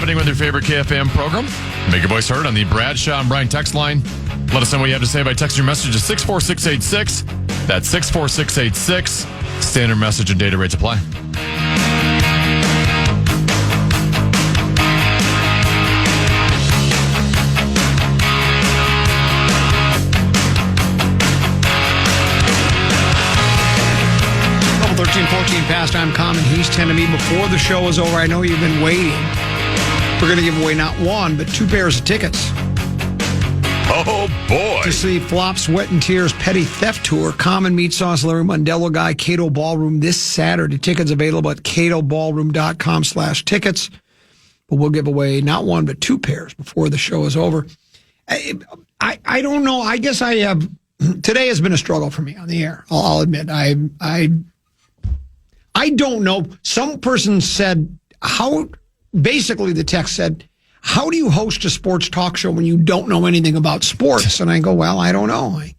happening with your favorite KFAN program? Make your voice heard on the Bradshaw and Brian text line. Let us know what you have to say by texting your message to 64686. That's 64686. Standard message and data rates apply. Level 13, 14 pastime common. He's 10 to me before the show is over. I know you've been waiting. We're going to give away not one, but 2 pairs of tickets. Oh, boy. To see Flop, Sweat, and Tears Petty Theft Tour. Common Meat Sauce, Larry Mondello Guy, Cato Ballroom this Saturday. Tickets available at catoballroom.com/tickets. But we'll give away not one, but 2 pairs before the show is over. I don't know. I guess I have... Today has been a struggle for me on the air. I'll admit. I don't know. Some person said, how... Basically, the text said, how do you host a sports talk show when you don't know anything about sports? And I go, well, I don't know. You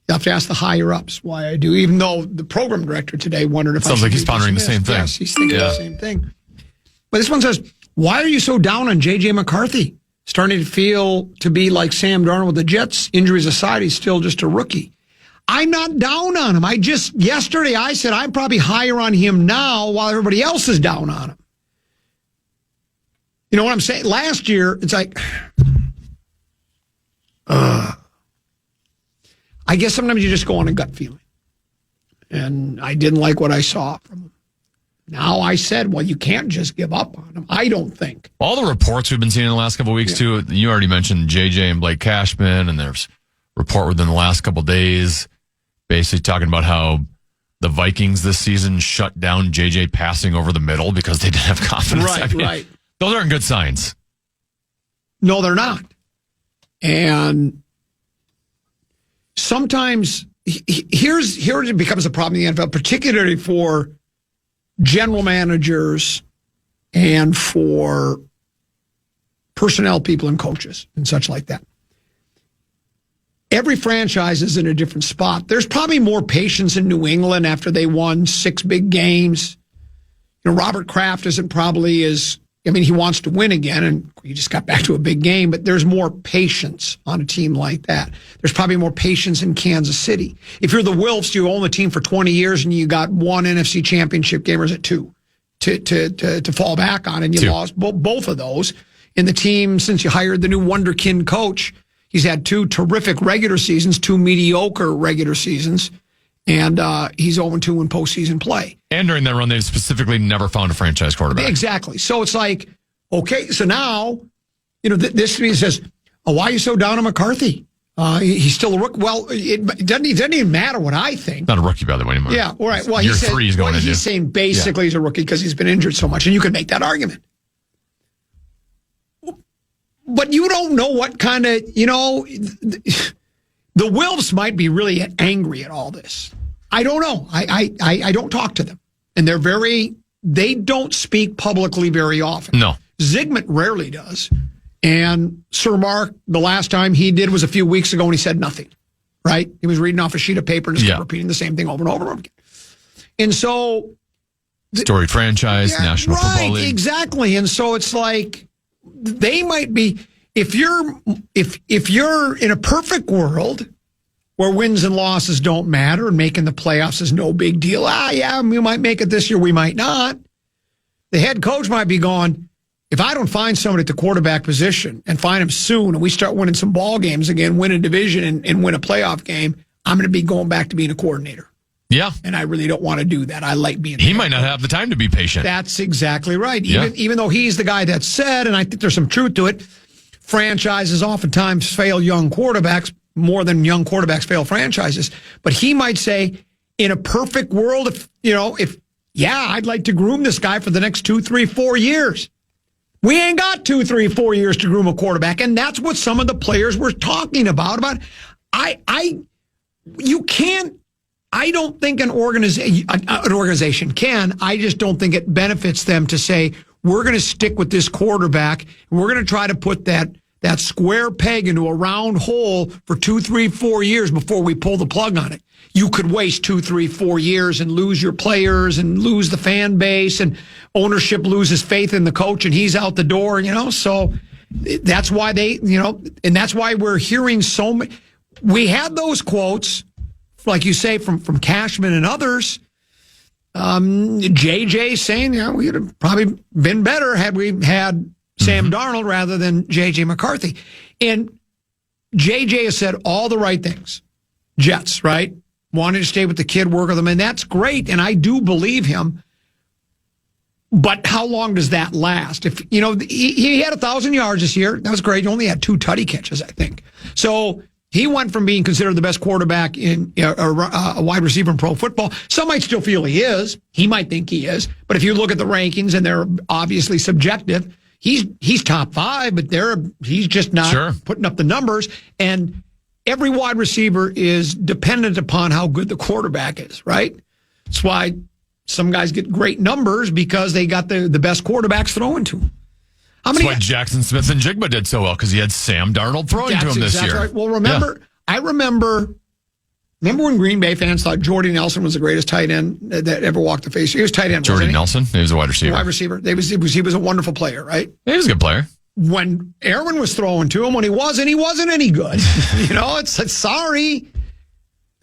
have to ask the higher-ups why I do, even though the program director today wondered if Sounds like he's pondering the same thing. Yes, he's thinking the same thing. But this one says, why are you so down on J.J. McCarthy? Starting to feel to be like Sam Darnold with the Jets. Injuries aside, he's still just a rookie. I'm not down on him. Yesterday I said I'm probably higher on him now while everybody else is down on him. You know what I'm saying? Last year, it's like, I guess sometimes you just go on a gut feeling. And I didn't like what I saw from him. Now I said, well, you can't just give up on him. I don't think. All the reports we've been seeing in the last couple of weeks, too, you already mentioned JJ and Blake Cashman, and there's a report within the last couple of days basically talking about how the Vikings this season shut down JJ passing over the middle because they didn't have confidence. Right. Those aren't good signs. No, they're not. And sometimes here it becomes a problem in the NFL, particularly for general managers and for personnel people and coaches and such like that. Every franchise is in a different spot. There's probably more patience in New England after they won 6 big games. You know, Robert Kraft isn't probably as... he wants to win again, and he just got back to a big game, but there's more patience on a team like that. There's probably more patience in Kansas City. If you're the Wilfs, you own the team for 20 years, and you got 1 NFC championship game, or is it 2, to fall back on, and you 2. lost both of those. In the team, since you hired the new wonderkin coach, he's had 2 terrific regular seasons, 2 mediocre regular seasons, and he's 0-2 in postseason play. And during that run, they've specifically never found a franchise quarterback. Exactly. So it's like, okay, so now, this says, why are you so down on McCarthy? He's still a rookie. Well, it doesn't even matter what I think. Not a rookie, by the way, anymore. Yeah, all right. Well, Year 3 is going into. He's saying basically he's a rookie because he's been injured so much, and you can make that argument. But you don't know what kind of, the Wilfs might be really angry at all this. I don't know. I don't talk to them. And they don't speak publicly very often. No. Zygmunt rarely does. And Sir Mark, the last time he did was a few weeks ago, and he said nothing, right? He was reading off a sheet of paper and just kept repeating the same thing over and over and over again. And so... Storied franchise, National Football League. Exactly. And so it's like, they might be... If you're in a perfect world where wins and losses don't matter and making the playoffs is no big deal, we might make it this year, we might not. The head coach might be going, if I don't find somebody at the quarterback position and find him soon and we start winning some ball games again, win a division and win a playoff game, I'm going to be going back to being a coordinator. Yeah. And I really don't want to do that. I like being He might not have the time to be patient. That's exactly right. Even though he's the guy that said, and I think there's some truth to it, franchises oftentimes fail young quarterbacks more than young quarterbacks fail franchises. But he might say, in a perfect world, I'd like to groom this guy for the next 2, 3, 4 years. We ain't got 2, 3, 4 years to groom a quarterback. And that's what some of the players were talking about. I don't think an organization can. I just don't think it benefits them to say, we're going to stick with this quarterback, and we're going to try to put that that square peg into a round hole for 2, 3, 4 years before we pull the plug on it. You could waste 2, 3, 4 years and lose your players and lose the fan base, and ownership loses faith in the coach and he's out the door, So that's why and that's why we're hearing so many. We had those quotes, like you say, from Cashman and others. JJ saying, we would have probably been better had we had Sam Darnold rather than JJ McCarthy. And JJ has said all the right things. Jets, right? Wanted to stay with the kid, work with him, and that's great, and I do believe him. But how long does that last? If he had 1,000 yards this year, that was great. He only had 2 tutty catches, I think. So he went from being considered the best quarterback in a wide receiver in pro football. Some might still feel he is. He might think he is. But if you look at the rankings, and they're obviously subjective, he's top 5, but he's just not putting up the numbers. And every wide receiver is dependent upon how good the quarterback is, right? That's why some guys get great numbers, because they got the best quarterbacks throwing to them. That's why Jackson Smith and Jigba did so well, because he had Sam Darnold throwing to him this year. Right. Well, I remember when Green Bay fans thought Jordy Nelson was the greatest tight end that ever walked the face. He was tight end. Jordy Nelson? He was a wide receiver. Wide receiver. He was a wonderful player, right? He was a good player. When Aaron was throwing to him, when he wasn't any good. It's sorry.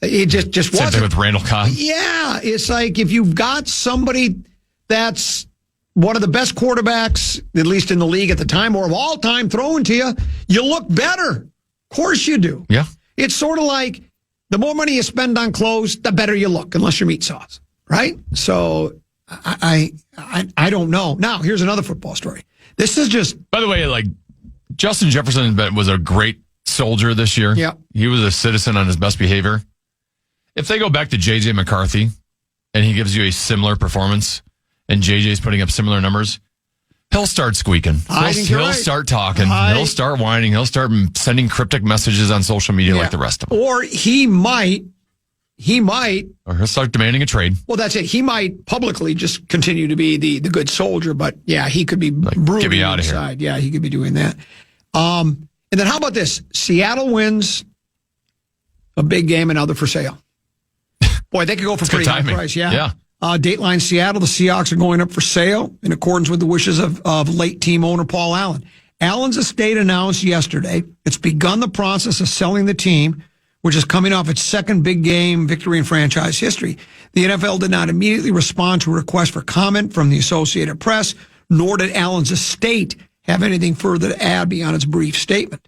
It just wasn't. Same thing with Randall Cobb. Yeah, it's like if you've got somebody that's one of the best quarterbacks, at least in the league at the time, or of all time, throwing to you, you look better. Of course you do. Yeah. It's sort of like the more money you spend on clothes, the better you look, unless you're meat sauce, right? So I don't know. Now, here's another football story. This is just... By the way, Justin Jefferson was a great soldier this year. Yeah. He was a citizen on his best behavior. If they go back to J.J. McCarthy and he gives you a similar performance and J.J.'s putting up similar numbers, he'll start squeking. He'll start talking. He'll start whining. He'll start sending cryptic messages on social media like the rest of them. Or he might... Or he'll start demanding a trade. Well, that's it. He might publicly just continue to be the good soldier, but he could be brooding get me out of inside. here. Yeah, he could be doing that. And then how about this? Seattle wins a big game and now they're for sale. Boy, they could go for pretty high price. Yeah. Dateline Seattle, the Seahawks are going up for sale in accordance with the wishes of late team owner Paul Allen. Allen's estate announced yesterday it's begun the process of selling the team, which is coming off its second big game victory in franchise history. The NFL did not immediately respond to a request for comment from the Associated Press, nor did Allen's estate have anything further to add beyond its brief statement.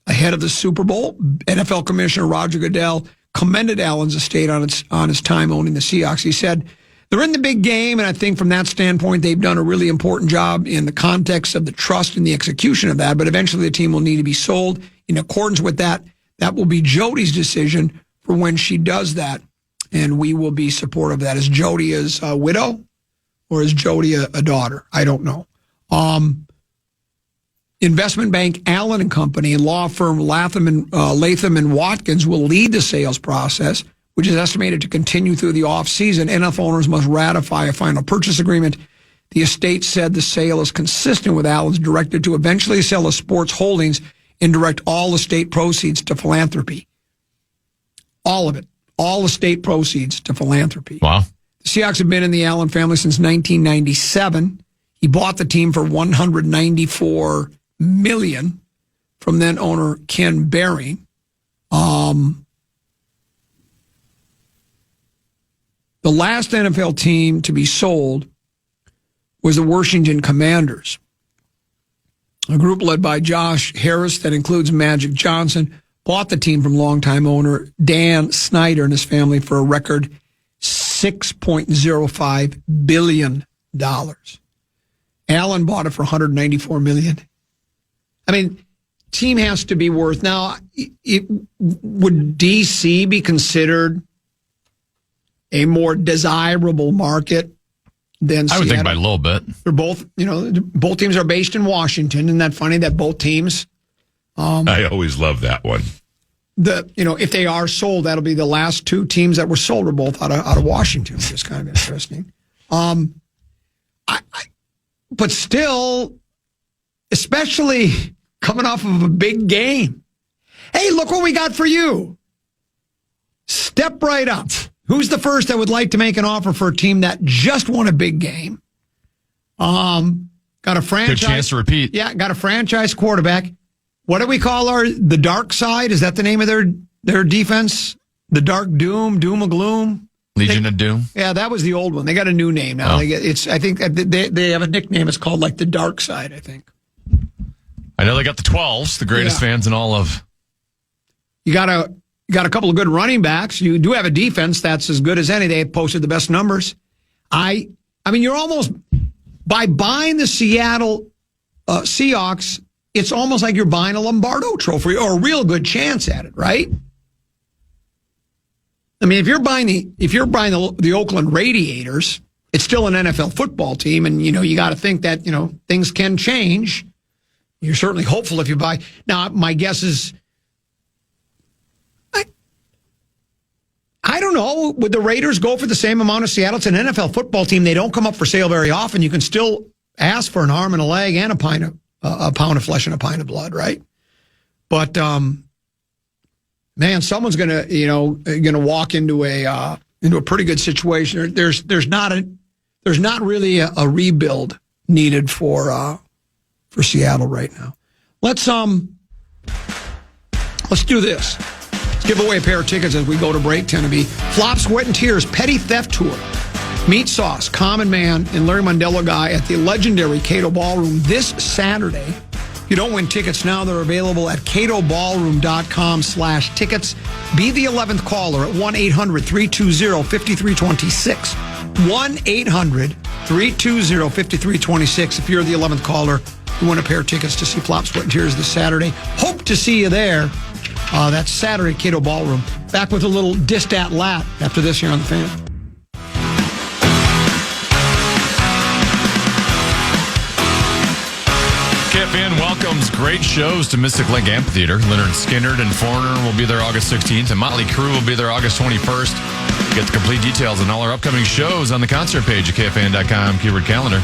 Ahead of the Super Bowl, NFL Commissioner Roger Goodell commended Allen's estate on his time owning the Seahawks. He said, they're in the big game, and I think from that standpoint, they've done a really important job in the context of the trust and the execution of that, but eventually the team will need to be sold. In accordance with that, that will be Jody's decision for when she does that, and we will be supportive of that. Is Jody a widow, or is Jody a daughter? I don't know. Investment bank Allen & Company and law firm Latham and Watkins will lead the sales process, which is estimated to continue through the off-season. NFL owners must ratify a final purchase agreement. The estate said the sale is consistent with Allen's directive to eventually sell the sports holdings and direct all estate proceeds to philanthropy. All of it. All estate proceeds to philanthropy. Wow. The Seahawks have been in the Allen family since 1997. He bought the team for $194 million from then owner Ken Behring. The last NFL team to be sold was the Washington Commanders, a group led by Josh Harris that includes Magic Johnson, bought the team from longtime owner Dan Snyder and his family for a record $6.05 billion. Allen bought it for $194 million. I mean, team has to be worth. Now, would DC be considered a more desirable market than Seattle? I would think by a little bit. They're both, both teams are based in Washington. Isn't that funny that both teams? I always love that one. If they are sold, that'll be the last two teams that were sold are both out of Washington, which is kind of interesting. But still, especially coming off of a big game. Hey, look what we got for you. Step right up. Who's the first that would like to make an offer for a team that just won a big game? Got a franchise. Good chance to repeat. Yeah, got a franchise quarterback. What do we call the dark side? Is that the name of their defense? The Dark Doom, Doom of Gloom? Legion of Doom? Yeah, that was the old one. They got a new name now. Oh. I think they have a nickname. It's called like the Dark Side, I think. I know they got the 12s, the greatest fans in all of. You got a couple of good running backs. You do have a defense that's as good as any. They posted the best numbers. I mean, you're almost, by buying the Seattle Seahawks, it's almost like you're buying a Lombardo trophy or a real good chance at it, right? I mean, if you're buying the Oakland Radiators, it's still an NFL football team, and you got to think that things can change. You're certainly hopeful if you buy. Now, my guess is, I don't know. Would the Raiders go for the same amount as Seattle? It's an NFL football team. They don't come up for sale very often. You can still ask for an arm and a leg and a pound of flesh and a pint of blood, right? But man, someone's gonna walk into a pretty good situation. There's not really a rebuild needed for Seattle right now. Let's do this. Let's give away a pair of tickets as we go to break. Tend to be Flop, Sweat, and Tears Petty Theft Tour. Meet Sauce, Common Man, and Larry Mondello Guy at the legendary Cato Ballroom this Saturday. If you don't win tickets now, they're available at catoballroom.com/tickets. Be the 11th caller at 1-800-320-5326. 1-800-320-5326. If you're the 11th caller, you win a pair of tickets to see Flop, Sweat, and Tears this Saturday. Hope to see you there. That's Saturday, Cato Ballroom. Back with a little Distat Lat after this here on The Fan. KFAN welcomes great shows to Mystic Lake Amphitheater. Leonard Skinner and Foreigner will be there August 16th, and Motley Crue will be there August 21st. Get the complete details on all our upcoming shows on the concert page at KFAN.com, keyword calendar.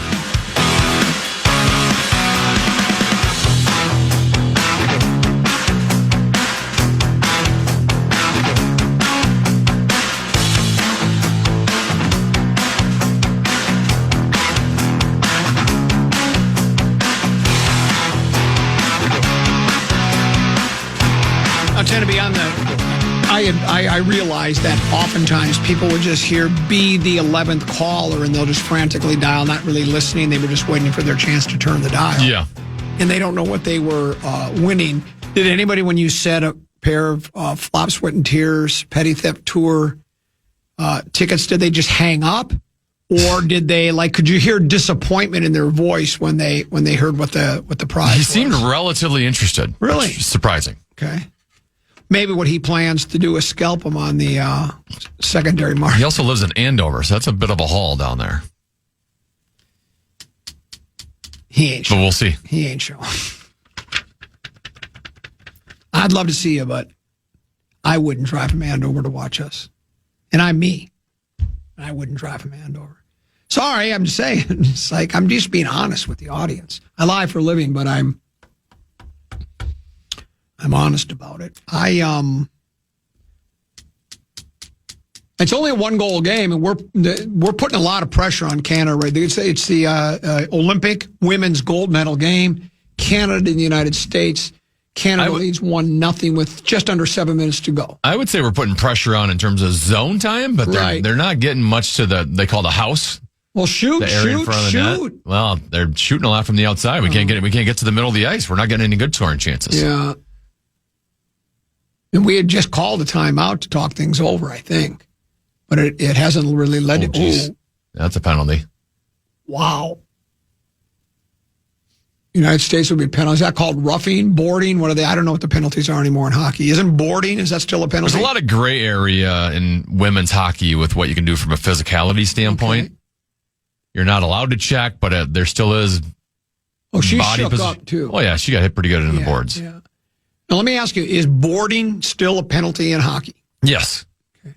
Tend to be on the. I realize that oftentimes people would just hear "be the 11th caller" and they'll just frantically dial, not really listening. They were just waiting for their chance to turn the dial. Yeah, and they don't know what they were winning. Did anybody, when you said a pair of Flop, Sweat, and Tears Petty Theft Tour tickets, did they just hang up, or did they could you hear disappointment in their voice when they heard what the prize? He was? seemed relatively interested. Really? Which is surprising. Okay. Maybe what he plans to do is scalp him on the secondary market. He also lives in Andover, so that's a bit of a haul down there. He ain't showing. But we'll see. He ain't showing. I'd love to see you, but I wouldn't drive from Andover to watch us. And I'm me. I wouldn't drive from Andover. Sorry, I'm just saying. It's like I'm just being honest with the audience. I lie for a living, but I'm honest about it. It's only a 1-goal game, and we're putting a lot of pressure on Canada. Right, it's the Olympic women's gold medal game. Canada and the United States. Canada leads 1-0 with just under 7 minutes to go. I would say we're putting pressure on in terms of zone time, but they're not getting much to they call the house. Well, shoot. Net. Well, they're shooting a lot from the outside. We can't get to the middle of the ice. We're not getting any good scoring chances. Yeah. And we had just called a timeout to talk things over, I think. But it hasn't really led to... Geez. That's a penalty. Wow. United States would be penalty. Is that called roughing, boarding? What are they? I don't know what the penalties are anymore in hockey. Isn't boarding, is that still a penalty? There's a lot of gray area in women's hockey with what you can do from a physicality standpoint. Okay. You're not allowed to check, but there still is... Oh, she shook up, too. Oh, yeah, she got hit pretty good in the boards. Yeah. Now, let me ask you, is boarding still a penalty in hockey? Yes. Okay.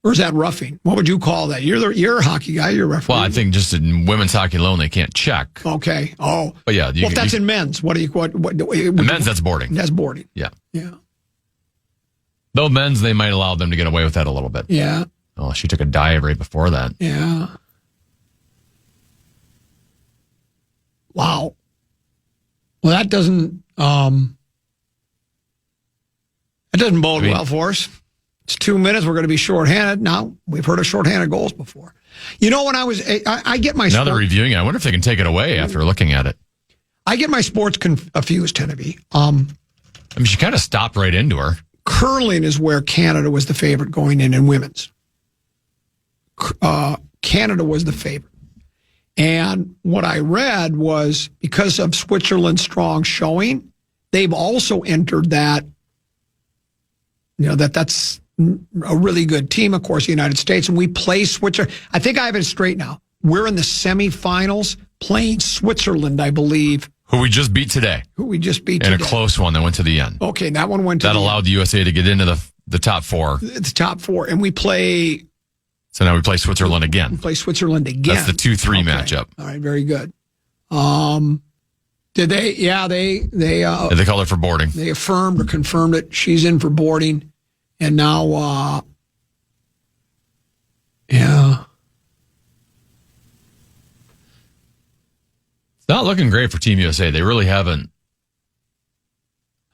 Or is that roughing? What would you call that? You're a hockey guy. You're a referee. Well, I think just in women's hockey alone, they can't check. Okay. Oh. But yeah. Well, if that's in men's, what? In men's, that's boarding. That's boarding. Yeah. Yeah. Though men's, they might allow them to get away with that a little bit. Yeah. Oh, she took a dive right before that. Yeah. Wow. Well, that doesn't bode well for us. It's 2 minutes. We're going to be shorthanded. Now, we've heard of shorthanded goals before. You know, when I get my... Now they're reviewing it. I wonder if they can take it away after looking at it. I get my sports confused, Tenneby. I mean, she kind of stopped right into her. Curling is where Canada was the favorite going in women's. Canada was the favorite. And what I read was because of Switzerland's strong showing, they've also entered that, that's a really good team, of course, the United States, and we play Switzerland. I think I have it straight now. We're in the semifinals playing Switzerland, I believe. Who we just beat today. And a close one that went to the end. Okay, that one went to the end. That allowed the USA to get into the top four. The top four. And we play... So now we play Switzerland again. We play Switzerland again. That's the 2-3 matchup. All right, very good. Did they? Yeah, they called her for boarding. They affirmed or confirmed it. She's in for boarding. And now, yeah. It's not looking great for Team USA. They really haven't.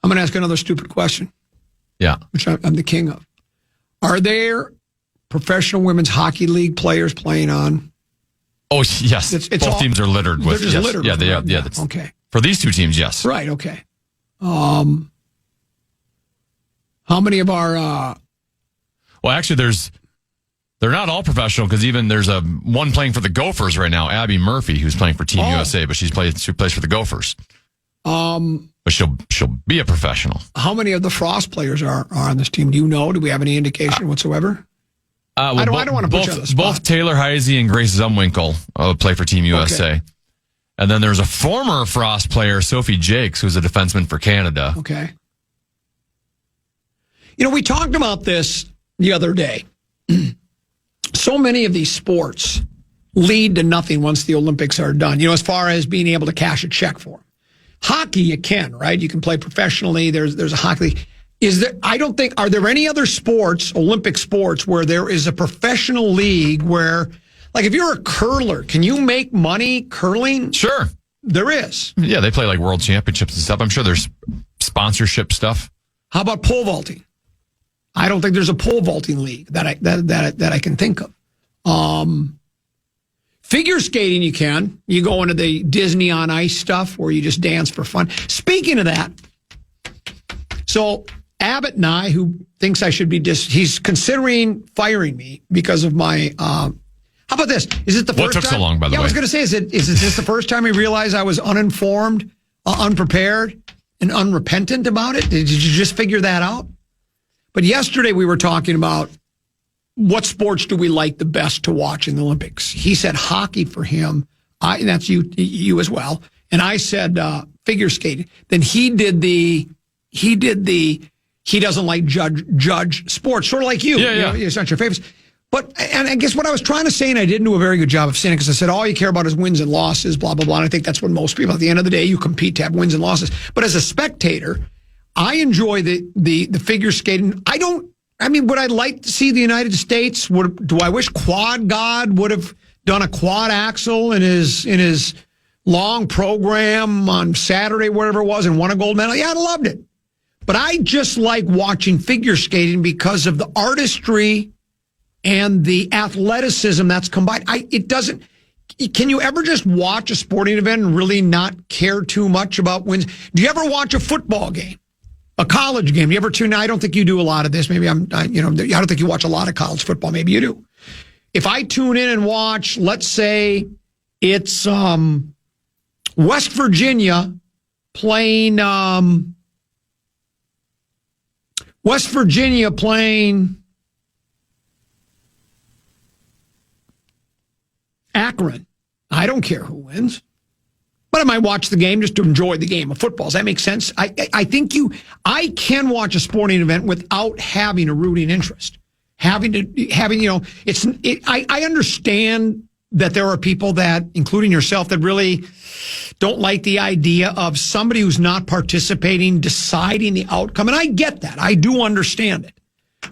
I'm going to ask another stupid question. Yeah. Which I'm the king of. Are there professional women's hockey league players playing on? Oh, yes. Both teams are littered with. They're just littered. Yeah, they are. Yeah. Okay. For these two teams, yes. Right. Okay. How many of our? Well, actually, they're not all professional because even there's one playing for the Gophers right now, Abby Murphy, who's playing for Team USA, but she plays for the Gophers. But she'll be a professional. How many of the Frost players are on this team? Do you know? Do we have any indication whatsoever? Well, I don't want to put you on the spot. Both Taylor Heisey and Grace Zumwinkle play for Team USA. Okay. And then there's a former Frost player, Sophie Jakes, who's a defenseman for Canada. Okay. We talked about this the other day. So many of these sports lead to nothing once the Olympics are done, as far as being able to cash a check for them. Hockey, you can, right? You can play professionally. There's a hockey league. Are there any other sports, Olympic sports, where there is a professional league where, like if you're a curler, can you make money curling? Sure. There is. Yeah, they play like world championships and stuff. I'm sure there's sponsorship stuff. How about pole vaulting? I don't think there's a pole vaulting league that I can think of. Figure skating, you can. You go into the Disney on Ice stuff where you just dance for fun. Speaking of that, so Abbott and I, who thinks I should be he's considering firing me because of my. How about this? Is it the first time? What took so long, by the way? Yeah, I was going to say, is this the first time he realized I was uninformed, unprepared, and unrepentant about it? Did you just figure that out? But yesterday we were talking about what sports do we like the best to watch in the Olympics. He said hockey for him. And that's you as well. And I said figure skating. Then he doesn't like judge sports, sort of like you. Yeah. It's not your favorite. And I guess what I was trying to say, and I didn't do a very good job of saying it, because I said all you care about is wins and losses, blah, blah, blah. And I think that's what most people, at the end of the day, you compete to have wins and losses. But as a spectator, I enjoy the figure skating. Would I like to see the United States? Do I wish Quad God would have done a quad axel in his long program on Saturday, whatever it was, and won a gold medal? Yeah, I loved it. But I just like watching figure skating because of the artistry and the athleticism that's combined. Can you ever just watch a sporting event and really not care too much about wins? Do you ever watch a football game? A college game? You ever tune in? I don't think you do a lot of this. Maybe I don't think you watch a lot of college football. Maybe you do. If I tune in and watch, let's say it's West Virginia playing Akron. I don't care who wins. But I might watch the game just to enjoy the game of football. Does that make sense? I think I can watch a sporting event without having a rooting interest. having, I understand that there are people that, including yourself, that really don't like the idea of somebody who's not participating deciding the outcome. And I get that. I do understand it.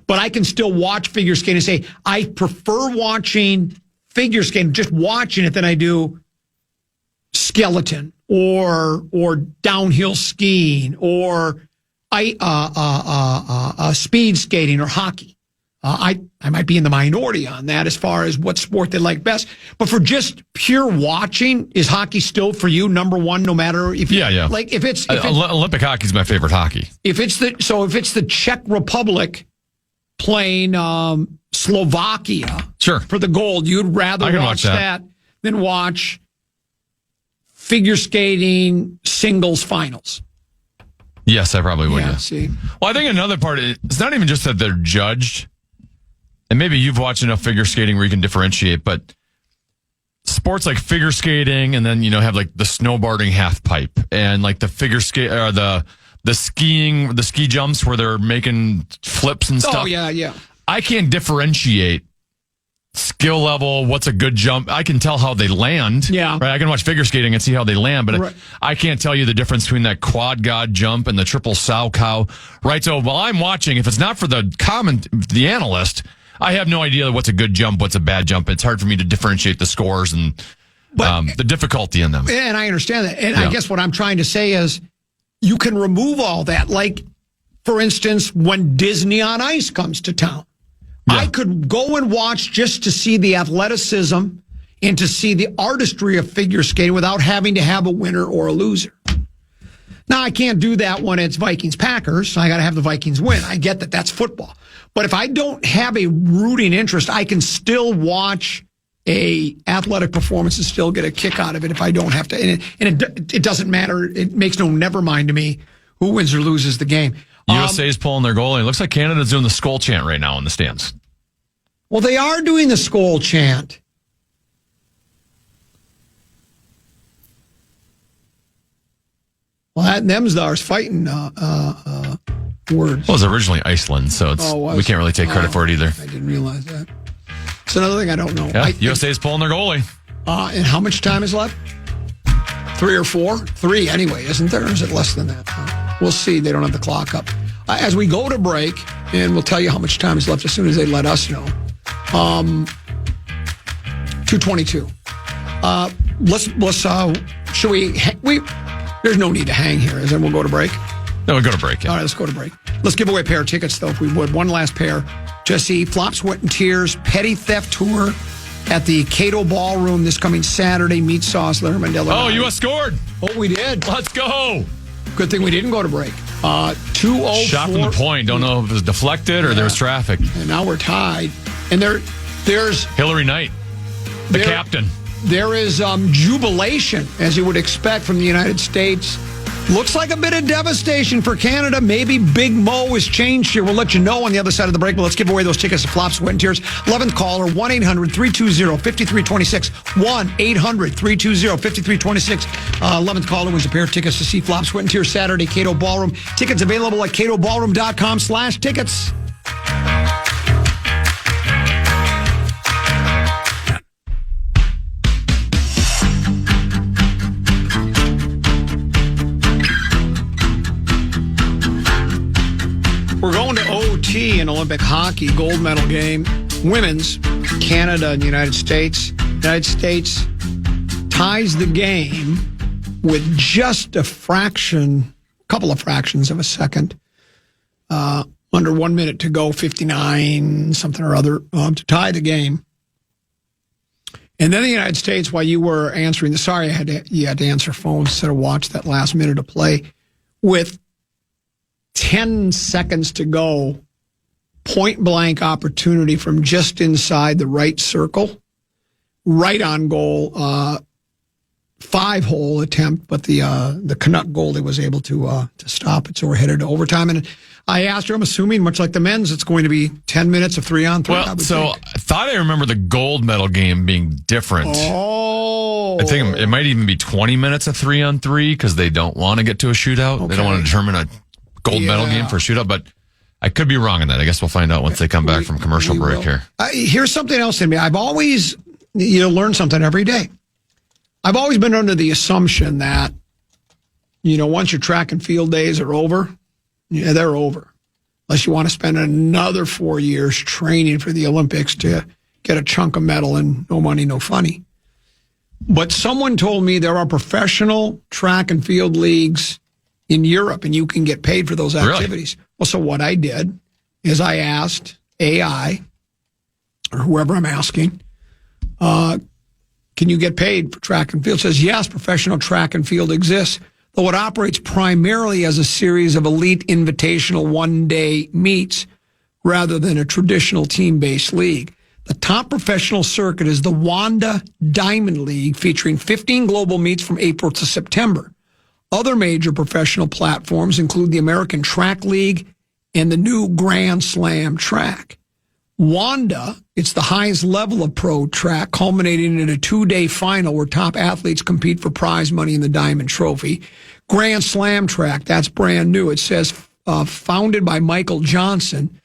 But I can still watch figure skating and say, I prefer watching figure skating, just watching it, than I do skeleton or downhill skiing or speed skating or hockey. I might be in the minority on that as far as what sport they like best. But for just pure watching, is hockey still for you number one? No matter if like if it's Olympic hockey is my favorite hockey. If it's the Czech Republic playing Slovakia for the gold, you'd rather watch that than watch figure skating singles finals. Yes, I probably would. Yeah, see. Well, I think another part is it's not even just that they're judged, and maybe you've watched enough figure skating where you can differentiate, but sports like figure skating and then, have like the snowboarding half pipe and like the figure skate or the skiing, the ski jumps where they're making flips and stuff. Oh, yeah. I can't differentiate skill level, what's a good jump. I can tell how they land. Yeah. Right. I can watch figure skating and see how they land, but right. I can't tell you the difference between that quad god jump and the triple sow cow. Right. So while I'm watching, if it's not for the analyst, I have no idea what's a good jump, what's a bad jump. It's hard for me to differentiate the scores and the difficulty in them. And I understand that. And I guess what I'm trying to say is you can remove all that. Like, for instance, when Disney on Ice comes to town, I could go and watch just to see the athleticism and to see the artistry of figure skating without having to have a winner or a loser. Now, I can't do that when it's Vikings-Packers, so I got to have the Vikings win. I get that. That's football. But if I don't have a rooting interest, I can still watch a athletic performance and still get a kick out of it if I don't have to. And it doesn't matter. It makes never mind to me who wins or loses the game. USA's pulling their goalie. It looks like Canada's doing the Skol chant right now in the stands. Well, they are doing the Skol chant. Well, them's fighting words. Well, it was originally Iceland, so we can't really take credit for it either. I didn't realize that. It's another thing I don't know. Yeah, USA's pulling their goalie. And how much time is left? 3 or 4? 3 anyway, isn't there? Or is it less than that? We'll see. They don't have the clock up. As we go to break, and we'll tell you how much time is left as soon as they let us know. 2:22. Should we? There's no need to hang here, is there? We'll go to break. No, we'll go to break. Yeah. All right, let's go to break. Let's give away a pair of tickets, though, if we would. One last pair to see Flop, Sweat, and Tears Petty Theft Tour at the Cato Ballroom this coming Saturday. Meat Sauce, Larry Mandela. Oh, U.S. scored. Oh, we did. Let's go. Good thing we didn't go to break. 2:04. Shot from the point. Don't know if it was deflected or there was traffic. And now we're tied. And there's Hillary Knight, the captain. There is jubilation, as you would expect from the United States. Looks like a bit of devastation for Canada. Maybe Big Mo has changed here. We'll let you know on the other side of the break. But let's give away those tickets to Flop, Sweat, and Tears. 11th caller, 1-800-320-5326. 1-800-320-5326. 11th caller wins a pair of tickets to see Flop, Sweat, and Tears Saturday, Cato Ballroom. Tickets available at catoballroom.com/tickets. We're going to OT in Olympic hockey, gold medal game. Women's, Canada and the United States. United States ties the game with just a couple of fractions of a second. Under 1 minute to go, 59, something or other, to tie the game. And then the United States, while you were answering you had to answer phones instead of watch that last minute of play, with 10 seconds to go, point-blank opportunity from just inside the right circle, right on goal, 5-hole attempt, but the Canuck goalie was able to stop it, so we're headed to overtime. And I asked her, I'm assuming, much like the men's, it's going to be 10 minutes of 3-on-3. Well, I thought I remember the gold medal game being different. Oh. I think it might even be 20 minutes of 3-on-3 because they don't want to get to a shootout. Okay. They don't want to determine a gold medal game for a shootout, but I could be wrong on that. I guess we'll find out once they come back from commercial break here. Here's something else in me. I've always, learn something every day. I've always been under the assumption that, once your track and field days are over, they're over. Unless you want to spend another 4 years training for the Olympics to get a chunk of metal and no money, no funny. But someone told me there are professional track and field leagues in Europe, and you can get paid for those activities. Really? Well, so what I did is I asked AI, or whoever I'm asking, can you get paid for track and field? It says, yes, professional track and field exists, though it operates primarily as a series of elite invitational one-day meets rather than a traditional team-based league. The top professional circuit is the Wanda Diamond League, featuring 15 global meets from April to September. Other major professional platforms include the American Track League and the new Grand Slam track. Wanda, it's the highest level of pro track, culminating in a 2-day final where top athletes compete for prize money in the Diamond Trophy. Grand Slam track, that's brand new. It says founded by Michael Johnson.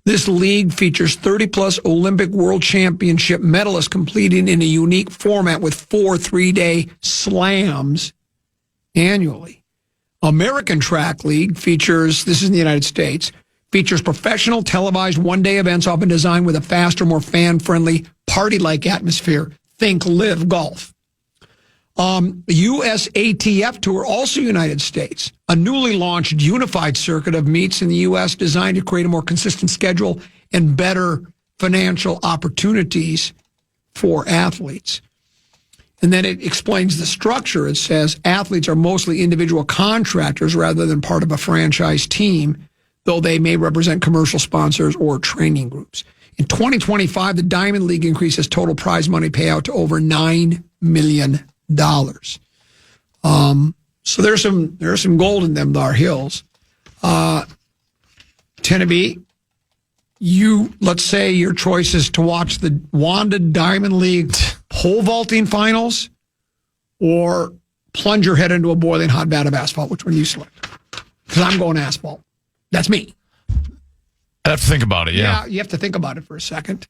This league features 30-plus Olympic World Championship medalists competing in a unique format with 4 3-day slams annually. American Track League features, this is in the United States, features professional televised one-day events often designed with a faster, more fan-friendly, party-like atmosphere. Think Live Golf. USATF Tour, also United States, a newly launched unified circuit of meets in the U.S. designed to create a more consistent schedule and better financial opportunities for athletes. And then it explains the structure. It says athletes are mostly individual contractors rather than part of a franchise team, though they may represent commercial sponsors or training groups. In 2025, the Diamond League increases total prize money payout to over $9 million. So there's some gold in them Dar Hills. Tennessee, let's say your choice is to watch the Wanda Diamond League pole vaulting finals or plunge your head into a boiling hot vat of asphalt. Which one do you select? Because I'm going asphalt. That's me. I have to think about it, yeah. Yeah, you have to think about it for a second.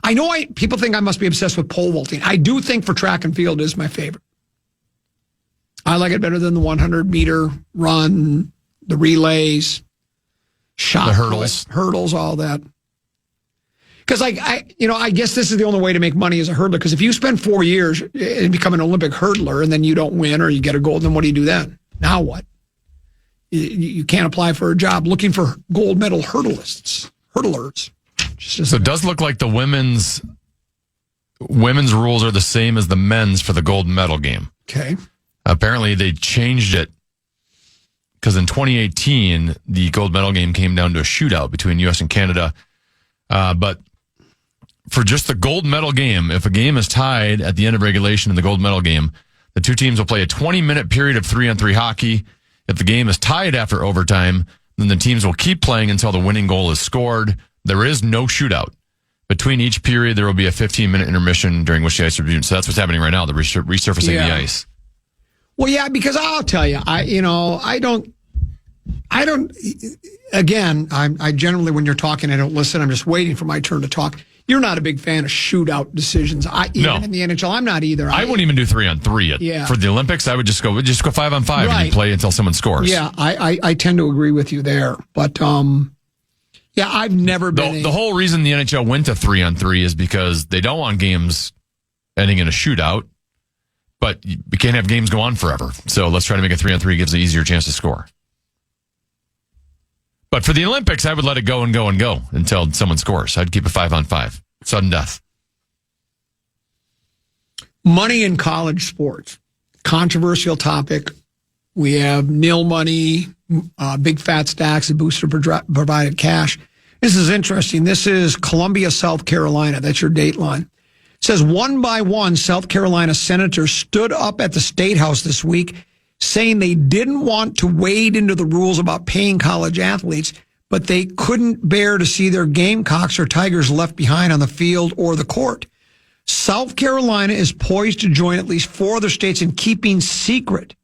I know people think I must be obsessed with pole vaulting. I do think for track and field is my favorite. I like it better than the 100-meter run, the relays, shot, the hurdles, all that. Because I guess this is the only way to make money as a hurdler. Because if you spend 4 years and become an Olympic hurdler and then you don't win or you get a gold, then what do you do then? Now what? You can't apply for a job looking for gold medal hurdlers. So it does look like the women's rules are the same as the men's for the gold medal game. Okay. Apparently they changed it because in 2018, the gold medal game came down to a shootout between U.S. and Canada. But for just the gold medal game, if a game is tied at the end of regulation in the gold medal game, the two teams will play a 20-minute period of 3-on-3 hockey. If the game is tied after overtime, then the teams will keep playing until the winning goal is scored. There is no shootout. Between each period, there will be a 15-minute intermission during which the ice will be. So that's what's happening right now, the resurfacing the ice. Well, yeah, because I'll tell you, I don't, again, I generally, when you're talking, I don't listen. I'm just waiting for my turn to talk. You're not a big fan of shootout decisions. Even in the NHL, I'm not either. I wouldn't even do 3-on-3. For the Olympics, I would just go 5-on-5 right. And you play until someone scores. Yeah, I tend to agree with you there. But, yeah, I've never been. The whole reason the NHL went to 3-on-3 is because they don't want games ending in a shootout, but you can't have games go on forever. So let's try to make a 3-on-3 gives an easier chance to score. But for the Olympics, I would let it go and go and go until someone scores. I'd keep it 5-on-5. Sudden death. Money in college sports. Controversial topic. We have nil money, big fat stacks, and booster provided cash. This is interesting. This is Columbia, South Carolina. That's your Dateline. It says one by one, South Carolina senators stood up at the State House this week saying they didn't want to wade into the rules about paying college athletes, but they couldn't bear to see their Gamecocks or Tigers left behind on the field or the court. South Carolina is poised to join at least 4 other states in keeping secret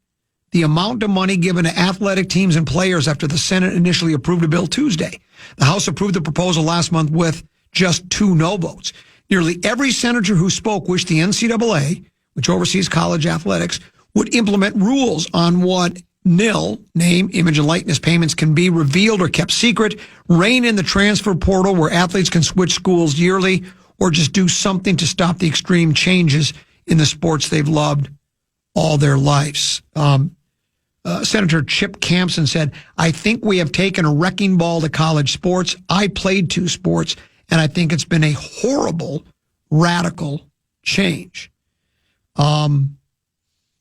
the amount of money given to athletic teams and players after the Senate initially approved a bill Tuesday. The House approved the proposal last month with just 2 no votes. Nearly every senator who spoke wished the NCAA, which oversees college athletics, would implement rules on what NIL, name, image, and likeness payments can be revealed or kept secret, rein in the transfer portal where athletes can switch schools yearly, or just do something to stop the extreme changes in the sports they've loved all their lives. Senator Chip Campson said, I think we have taken a wrecking ball to college sports. I played 2 sports, and I think it's been a horrible, radical change.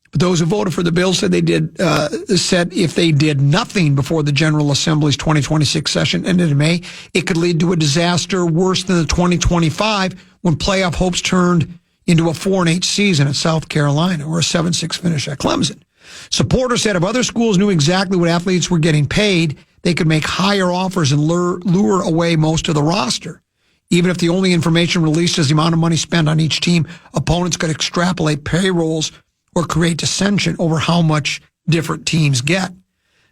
But those who voted for the bill said said if they did nothing before the General Assembly's 2026 session ended in May, it could lead to a disaster worse than the 2025 when playoff hopes turned into a 4-8 season at South Carolina or a 7-6 finish at Clemson. Supporters said if other schools knew exactly what athletes were getting paid, they could make higher offers and lure away most of the roster. Even if the only information released is the amount of money spent on each team, opponents could extrapolate payrolls or create dissension over how much different teams get.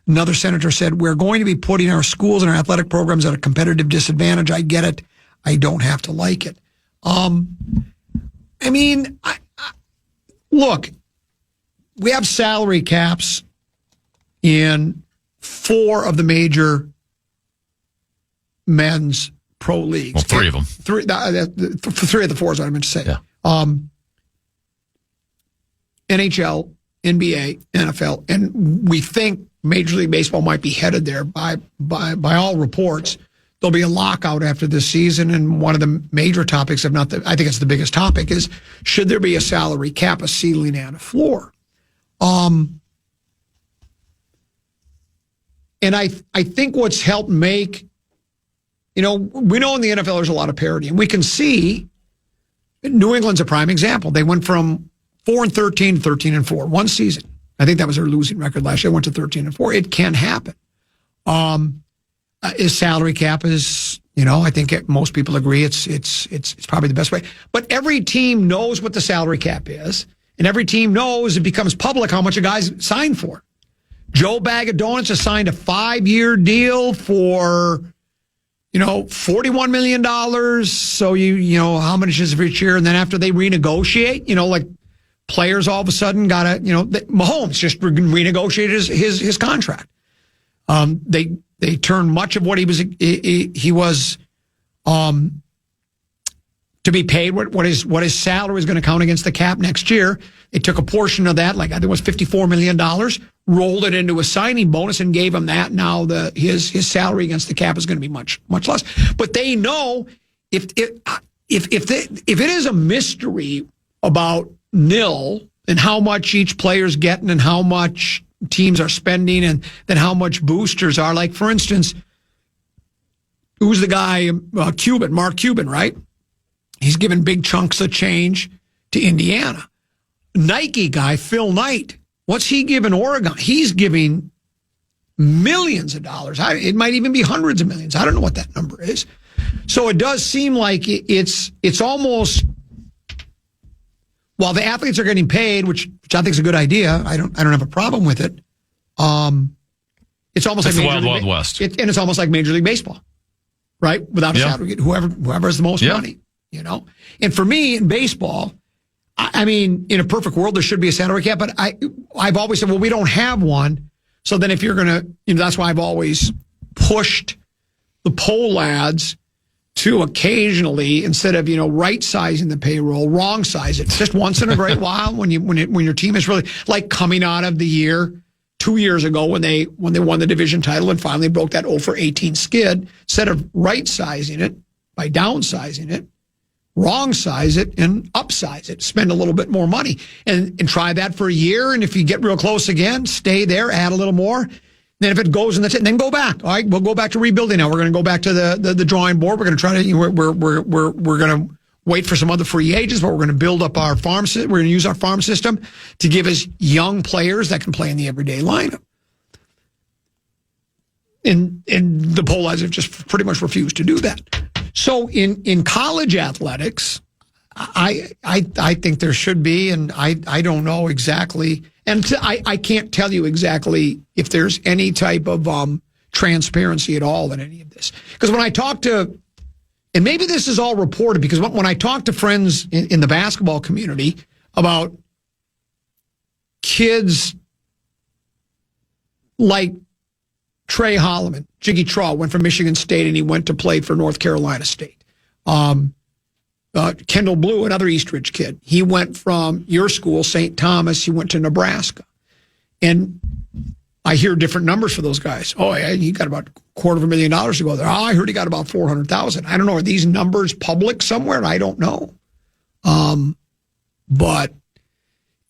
Another senator said, we're going to be putting our schools and our athletic programs at a competitive disadvantage. I get it. I don't have to like it. Look, we have salary caps in 4 of the major men's pro leagues. Well, 3 of them. 3 of the 4 is what I meant to say. Yeah. NHL, NBA, NFL, and we think Major League Baseball might be headed there by all reports. There'll be a lockout after this season, and one of the major topics, if not I think it's the biggest topic, is should there be a salary cap, a ceiling, and a floor? And I think what's helped make, we know in the NFL there's a lot of parity, and we can see New England's a prime example. They went from 4-13 to 13-4, one season. I think that was their losing record last year. They went to 13-4. It can happen. His salary cap is, I think most people agree it's probably the best way. But every team knows what the salary cap is, and every team knows it becomes public how much a guy's signed for. Joe Bag of Donuts has signed a 5-year deal for, $41 million. So how much is it for each year? And then after they renegotiate, like players all of a sudden got to, Mahomes just renegotiated his contract. They turned much of what he was to be paid, what his salary was going to count against the cap next year. They took a portion of that, like I think it was $54 million, rolled it into a signing bonus and gave him that. Now his salary against the cap is going to be much, much less. But they know if it is a mystery about NIL and how much each player's getting and how much teams are spending and then how much boosters are. Like, for instance, who's the guy, Mark Cuban, right? He's given big chunks of change to Indiana. Nike guy, Phil Knight, what's he giving Oregon? He's giving millions of dollars. It might even be hundreds of millions. I don't know what that number is. So it does seem like it's almost, while the athletes are getting paid, which I think is a good idea, I don't have a problem with it. It's almost like the Wild West, and it's almost like Major League Baseball, right? Without a salary, whoever has the most money, And for me in baseball, I mean, in a perfect world, there should be a salary cap, but I've always said, well, we don't have one. So then if you're going to, that's why I've always pushed the poll ads to occasionally, instead of, right sizing the payroll, wrong size it. Just once in a great while when your team is really like coming out of the year 2 years ago when they won the division title and finally broke that 0-18 skid, instead of right sizing it by downsizing it, wrong size it and upsize it, spend a little bit more money and try that for a year. And if you get real close again, stay there, add a little more. Then if it goes and that's it, then go back. All right, we'll go back to rebuilding now. We're going to go back to the drawing board. We're going to try to, we're going to wait for some other free agents, but we're going to build up our farm system. We're going to use our farm system to give us young players that can play in the everyday lineup. And the poll ads have just pretty much refused to do that. So in college athletics, I think there should be, and I don't know exactly, and I can't tell you exactly if there's any type of transparency at all in any of this. Because when I talk to, and maybe this is all reported, because when I talk to friends in the basketball community about kids like Trey Holloman, Jiggy Traw went from Michigan State and he went to play for North Carolina State. Kendall Blue, another Eastridge kid, he went from your school, St. Thomas, he went to Nebraska. And I hear different numbers for those guys. Oh, yeah, he got about $250,000 to go there. Oh, I heard he got about $400,000. I don't know. Are these numbers public somewhere? I don't know. But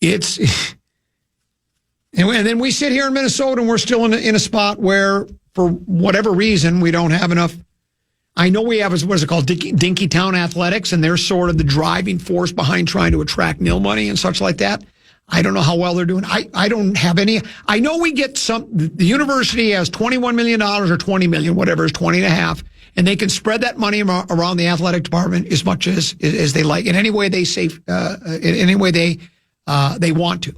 it's, and then we sit here in Minnesota and we're still in a spot where, for whatever reason, we don't have enough. I know we have, what is it called, Dinkytown Athletics, and they're sort of the driving force behind trying to attract nil money and such like that. I don't know how well they're doing. I don't have any. I know we get some. The university has $21 million or $20 million, whatever is 20 and a half, and they can spread that money around the athletic department as much as they like, in any way they in any way they want to.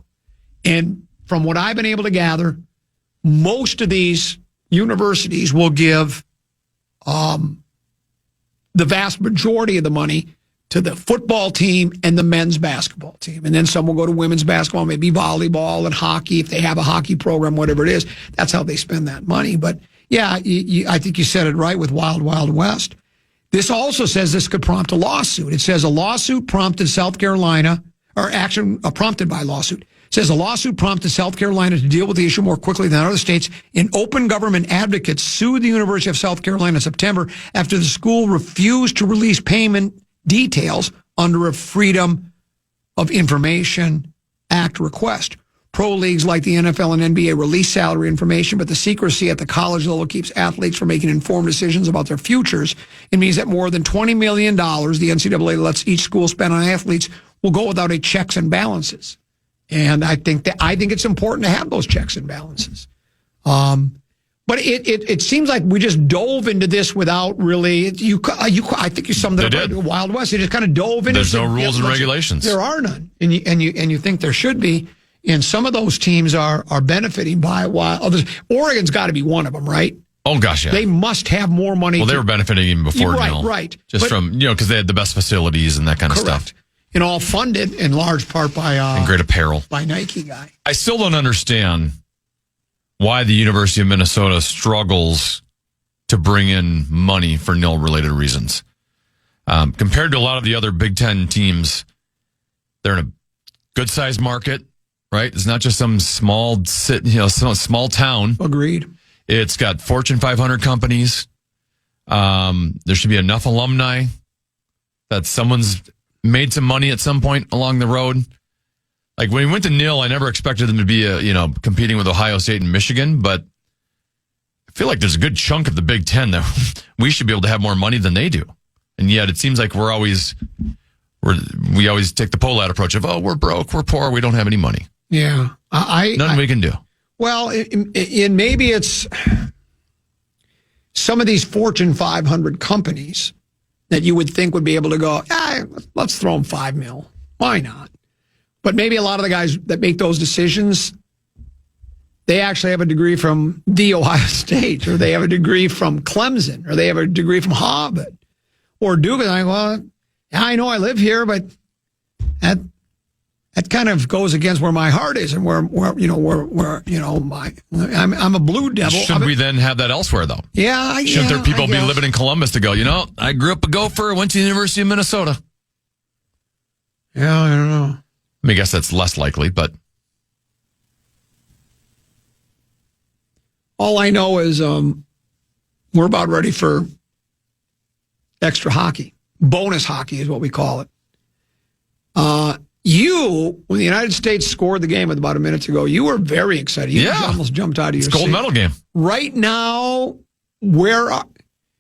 And from what I've been able to gather, most of these universities will give the vast majority of the money to the football team and the men's basketball team. And then some will go to women's basketball, maybe volleyball and hockey, if they have a hockey program, whatever it is. That's how they spend that money. But yeah, I think you said it right with Wild Wild West. This also says this could prompt a lawsuit. It says a lawsuit prompted South Carolina, or action prompted by lawsuit. It says a lawsuit prompted South Carolina to deal with the issue more quickly than other states. An open government advocate sued the University of South Carolina in September after the school refused to release payment details under a Freedom of Information Act request. Pro leagues like the NFL and NBA release salary information, but the secrecy at the college level keeps athletes from making informed decisions about their futures. It means that more than $20 million the NCAA lets each school spend on athletes will go without a checks and balances. And I think it's important to have those checks and balances. But it seems like we just dove into this without really. I think you summed it up right. Wild West. You just kind of dove into. There's no rules and regulations. There are none, and you think there should be. And some of those teams are benefiting by it, while others. Oregon's got to be one of them, right? Oh gosh, yeah. They must have more money. Well, they were benefiting even before. Right. Just from because they had the best facilities and that kind of stuff. And all funded in large part by and great apparel by Nike guy. I still don't understand why the University of Minnesota struggles to bring in money for nil-related reasons. Compared to a lot of the other Big Ten teams, they're in a good-sized market, right? It's not just some small small town. Agreed. It's got Fortune 500 companies. There should be enough alumni that someone's made some money at some point along the road. Like when we went to nil, I never expected them to be, competing with Ohio State and Michigan, but I feel like there's a good chunk of the Big Ten that we should be able to have more money than they do. And yet it seems like we always take the pull-out approach of, we're broke, we're poor, we don't have any money. Yeah. Nothing we can do. Well, and maybe it's some of these Fortune 500 companies that you would think would be able to go, let's throw them $5 million. Why not? But maybe a lot of the guys that make those decisions, they actually have a degree from The Ohio State, or they have a degree from Clemson, or they have a degree from Harvard, or Duke. And I know I live here, but that kind of goes against where my heart is, and where I'm a Blue Devil. Should we then have that elsewhere, though? Yeah. Shouldn't there people be living in Columbus to go, I grew up a Gopher, went to the University of Minnesota? Yeah, I don't know. I guess that's less likely, but. All I know is we're about ready for extra hockey. Bonus hockey is what we call it. When the United States scored the game about a minute ago, you were very excited. You almost jumped out of your seat. It's a gold medal game. Right now,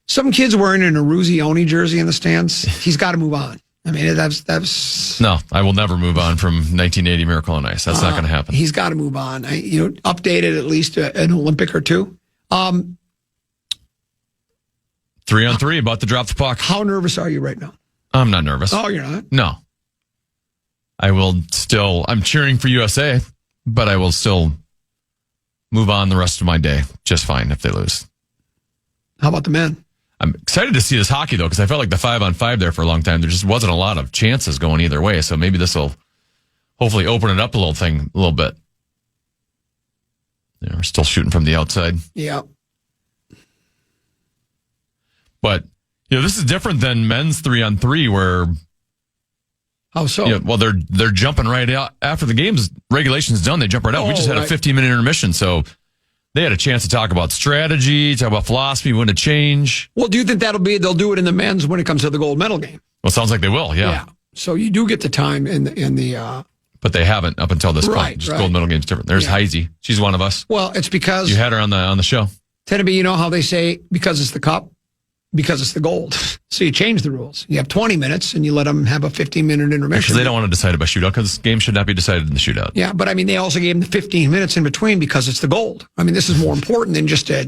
some kid's wearing an Eruzione jersey in the stands. He's got to move on. I mean, that's. No, I will never move on from 1980 Miracle on Ice. That's not going to happen. He's got to move on. Updated at least an Olympic or two. 3-on-3, about to drop the puck. How nervous are you right now? I'm not nervous. Oh, you're not? No. I'm cheering for USA, but I will still move on the rest of my day just fine if they lose. How about the men? I'm excited to see this hockey, though, because I felt like the 5-on-5 there for a long time. There just wasn't a lot of chances going either way. So maybe this will hopefully open it up a little bit. We're still shooting from the outside. Yeah. But, this is different than men's 3-on-3 where... How so? Well, they're jumping right out. After the game's regulation's done, they jump right out. We just had a 15-minute intermission, so... They had a chance to talk about strategy, talk about philosophy, when to change. Well, do you think they'll do it in the men's when it comes to the gold medal game? Well, it sounds like they will, yeah. So you do get the time in the But they haven't up until this point. Just gold medal game's different. There's Heisey. She's one of us. Well, it's because... You had her on the show. Tend to be, you know how they say, because it's the cup, because it's the gold. So you change the rules. You have 20 minutes and you let them have a 15-minute intermission. Because they don't want to decide it by shootout, because this game should not be decided in the shootout. Yeah, but I mean, they also gave them the 15 minutes in between because it's the gold. I mean, this is more important than just a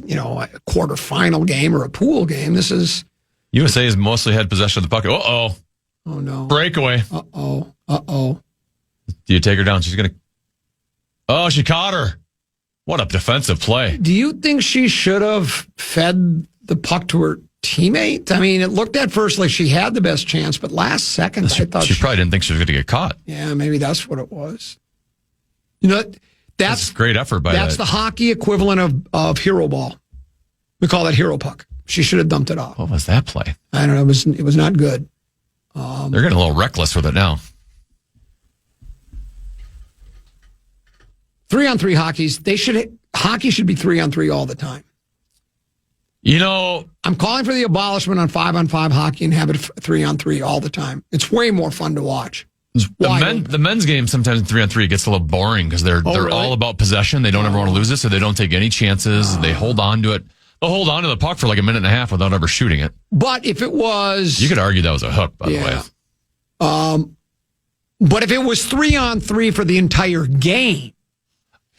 quarterfinal game or a pool game. This is... USA has mostly had possession of the puck. Uh-oh. Oh, no. Breakaway. Uh-oh. Uh-oh. Do you take her down? She's going to... Oh, she caught her. What a defensive play. Do you think she should have fed the puck to her teammate? I mean, it looked at first like she had the best chance, but last second, I thought she probably didn't think she was going to get caught. Yeah, maybe that's what it was. You know, that's great effort by that's the hockey equivalent of hero ball. We call that hero puck. She should have dumped it off. What was that play? I don't know. It was not good. They're getting a little reckless with it now. 3-on-3 hockey should be 3-on-3 all the time. I'm calling for the abolishment on 5-on-5 hockey and have it 3-on-3 all the time. It's way more fun to watch. The men's game sometimes in 3-on-3 gets a little boring because they're really? all about possession. They don't ever want to lose it, so they don't take any chances. They hold on to it. They'll hold on to the puck for like a minute and a half without ever shooting it. But if it was... You could argue that was a hook, by the way. But if it was 3-on-3 for the entire game,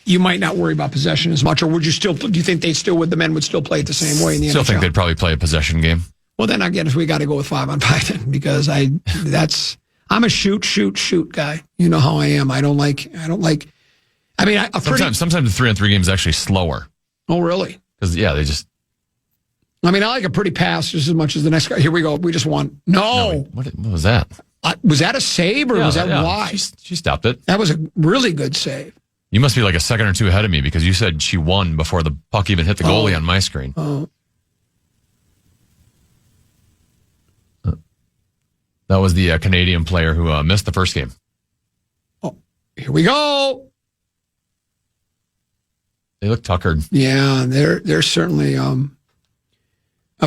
you might not worry about possession as much, or would you still? Do you think the men would still play it the same way in the NHL? Still think they'd probably play a possession game. Well, then I guess we got to go with 5-on-5 then, because I'm a shoot guy. You know how I am. I don't like. I mean, sometimes the 3-on-3 game is actually slower. Oh, really? Because they just. I mean, I like a pretty pass just as much as the next guy. Here we go. We just won. No. What was that? Was that a save or was that wide? She stopped it. That was a really good save. You must be like a second or two ahead of me because you said she won before the puck even hit the goalie on my screen. Oh. That was the Canadian player who missed the first game. Oh, here we go. They look tuckered. Yeah, they're certainly.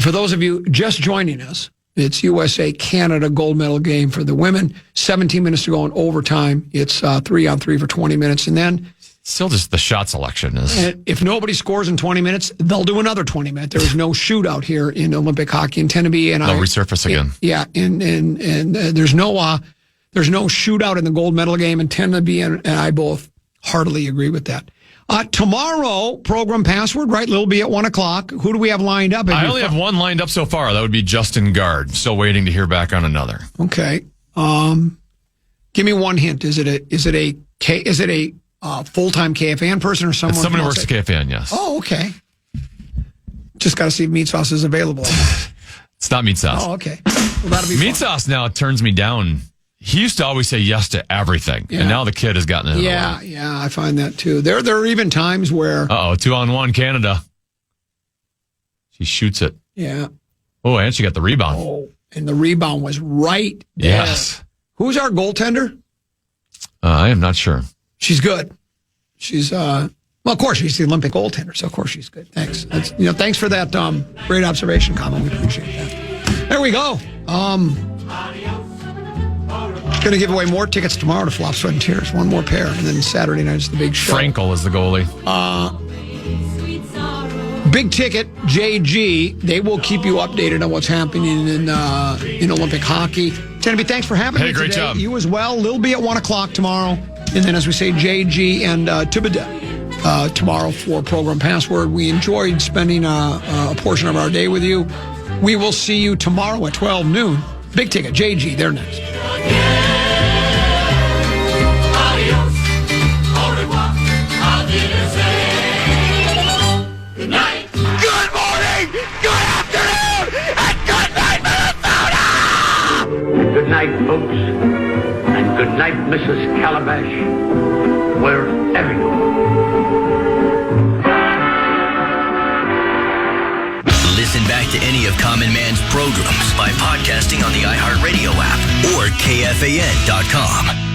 For those of you just joining us, it's USA-Canada gold medal game for the women. 17 minutes to go in overtime. It's 3-on-3 for 20 minutes. And then... Still just the shot selection is... And if nobody scores in 20 minutes, they'll do another 20 minutes. There is no shootout here in Olympic hockey. And tend to be... They'll resurface again. Yeah, and there's no shootout in the gold medal game. And tend to be, and I both heartily agree with that. Tomorrow, program password, right? Little B at 1 o'clock. Who do we have lined up? I only have one lined up so far. That would be Justin Gard. Still waiting to hear back on another. Okay. Give me one hint. Is it a full-time KFAN person or someone? It's someone who works at KFAN, yes. Oh, okay. Just got to see if meat sauce is available. It's not meat sauce. Oh, okay. Well, that'll be meat sauce now turns me down. He used to always say yes to everything, and now the kid has gotten in the way. Yeah, I find that too. There are even times where... 2-on-1 Canada. She shoots it. Yeah. Oh, and she got the rebound. Oh, and the rebound was right there. Yes. Who's our goaltender? I am not sure. She's good. She's, well, of course, she's the Olympic goaltender, so of course she's good. Thanks. Thanks for that great observation, Colin. We appreciate that. There we go. Going to give away more tickets tomorrow to Flop, Sweat, and Tears. One more pair. And then Saturday night is the big show. Frankel is the goalie. Big ticket, JG. They will keep you updated on what's happening in Olympic hockey. Tenby, thanks for having me today. Great job. You as well. Lil B at 1 o'clock tomorrow. And then, as we say, JG and Tibida tomorrow for Program Password. We enjoyed spending a portion of our day with you. We will see you tomorrow at 12 noon Big Ticket, JG, they're next. Good night. Good morning. Good afternoon. And good night, Minnesota. Good night, folks. And good night, Mrs. Calabash. Wherever you are. Listen back to any of Common Man's programs by podcasting on the iHeartRadio app or KFAN.com.